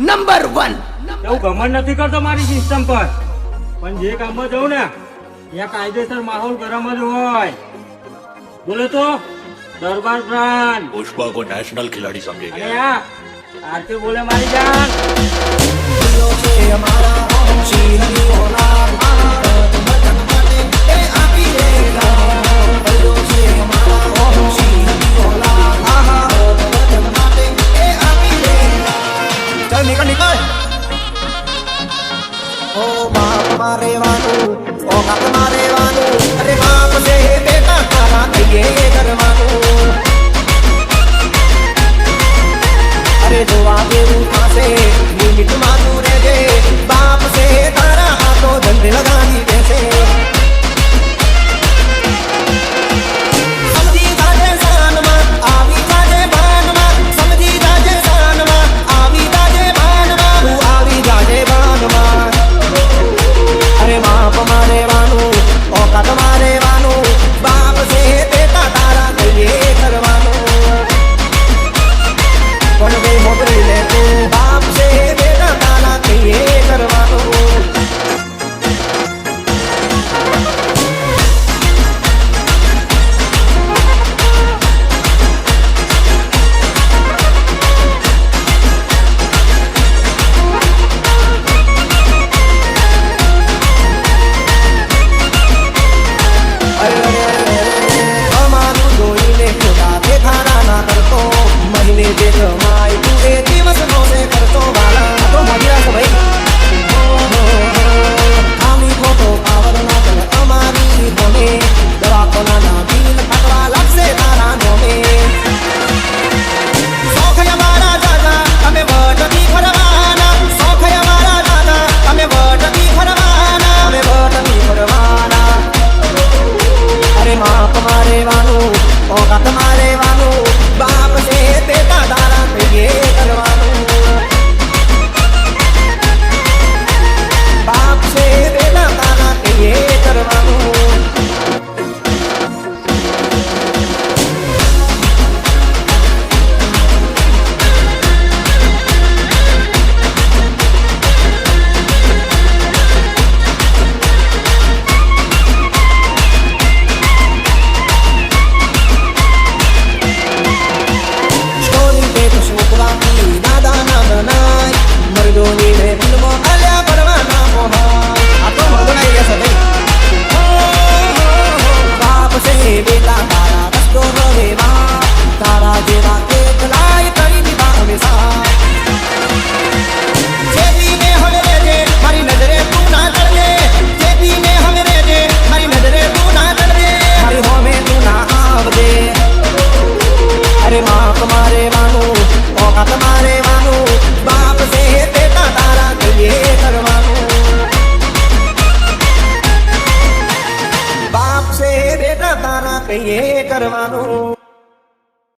Number 1 એવું ઘમંડ નથી કરતો મારી સિસ્ટમ પર, પણ જે કામમાં જવું ને ત્યાં કાયદેસર માહોલ ગરમ જ હોય. બોલે તો દરબાર બ્રાન્ડ पुष्पा को नेशनल खिलाड़ी समझेंगे. અરે આ આરતી બોલે મારી જાન. નીકળ નીકળ. ઓ બાપ મારે વાનું, ઓ બાપ મારે વાનું, અરે બાપ છે બેટા તારા કહીએ કરવાનું. અરે જોવા જેવું